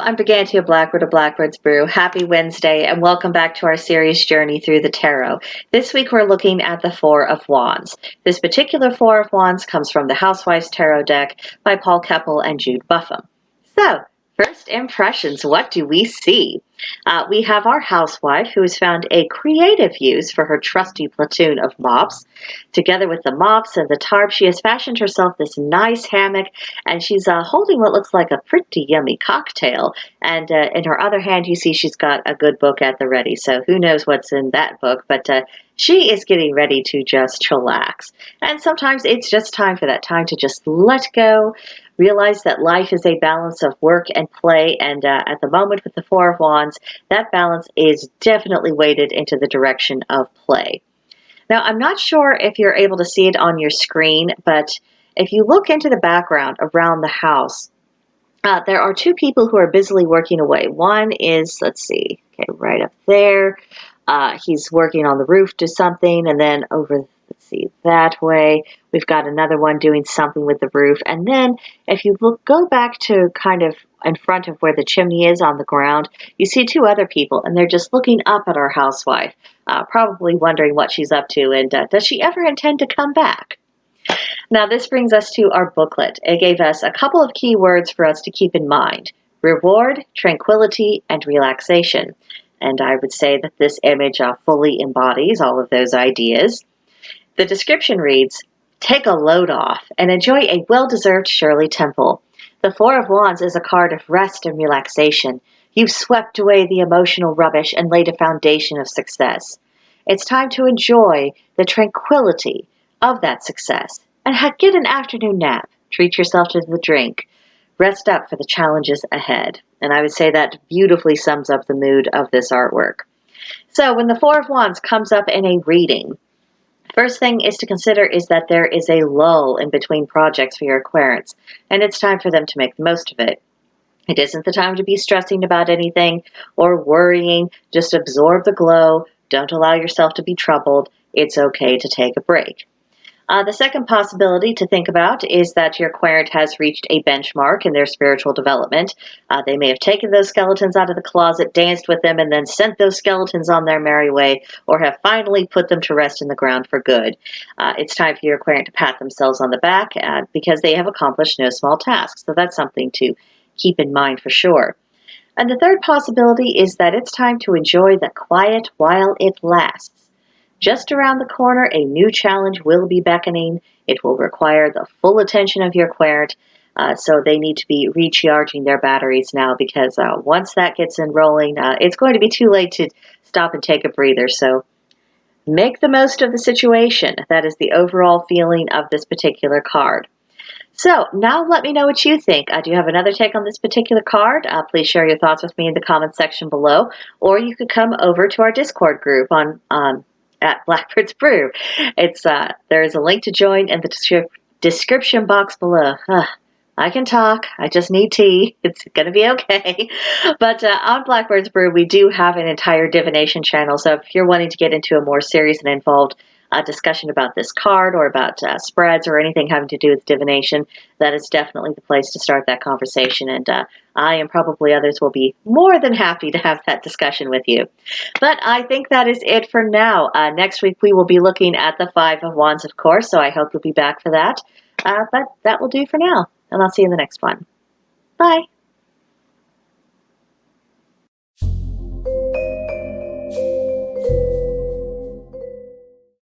I'm Brigantia Blackbird of Blackbird's Brew. Happy Wednesday, and welcome back to our series Journey Through the Tarot. This week we're looking at the Four of Wands. This particular Four of Wands comes from the Housewives Tarot deck by Paul Keppel and Jude Buffum. So, first impressions, what do we see? We have our housewife who has found a creative use for her trusty platoon of mops. Together with the mops and the tarp, she has fashioned herself this nice hammock, and she's holding what looks like a pretty yummy cocktail. And in her other hand, you see she's got a good book at the ready. So who knows what's in that book, but she is getting ready to just chillax. And sometimes it's just time for that time to just let go, realize that life is a balance of work and play, and at the moment with the Four of Wands, that balance is definitely weighted into the direction of play. Now, I'm not sure if you're able to see it on your screen, but if you look into the background around the house, there are two people who are busily working away. One is, let's see, okay, right up there. He's working on the roof to something, and then over, let's see, that way, we've got another one doing something with the roof. And then if you go back to kind of in front of where the chimney is on the ground, you see two other people, and they're just looking up at our housewife, probably wondering what she's up to, and does she ever intend to come back? Now, this brings us to our booklet. It gave us a couple of key words for us to keep in mind: reward, tranquility, and relaxation. And I would say that this image fully embodies all of those ideas. The description reads, "Take a load off and enjoy a well-deserved Shirley Temple. The Four of Wands is a card of rest and relaxation. You've swept away the emotional rubbish and laid a foundation of success. It's time to enjoy the tranquility of that success and get an afternoon nap. Treat yourself to the drink. Rest up for the challenges ahead." And I would say that beautifully sums up the mood of this artwork. So when the Four of Wands comes up in a reading, first thing is to consider is that there is a lull in between projects for your Aquarians, and it's time for them to make the most of it. It isn't the time to be stressing about anything or worrying. Just absorb the glow. Don't allow yourself to be troubled. It's okay to take a break. The second possibility to think about is that your Aquarian has reached a benchmark in their spiritual development. They may have taken those skeletons out of the closet, danced with them, and then sent those skeletons on their merry way, or have finally put them to rest in the ground for good. It's time for your Aquarian to pat themselves on the back because they have accomplished no small tasks. So that's something to keep in mind for sure. And the third possibility is that it's time to enjoy the quiet while it lasts. Just around the corner, a new challenge will be beckoning. It will require the full attention of your Aquarian, so they need to be recharging their batteries now, because once that gets enrolling, it's going to be too late to stop and take a breather. So make the most of the situation. That is the overall feeling of this particular card. So now let me know what you think. Do you have another take on this particular card? Please share your thoughts with me in the comments section below, or you could come over to our Discord group at Blackbird's Brew. There is a link to join in the description box below. I can talk. I just need tea. It's going to be okay. But on Blackbird's Brew, we do have an entire divination channel. So if you're wanting to get into a more serious and involved discussion about this card, or about spreads, or anything having to do with divination, that is definitely the place to start that conversation. And I and probably others will be more than happy to have that discussion with you. But I think that is it for now. Next week we will be looking at the Five of Wands, of course, so I hope you'll be back for that. But that will do for now, and I'll see you in the next one. Bye.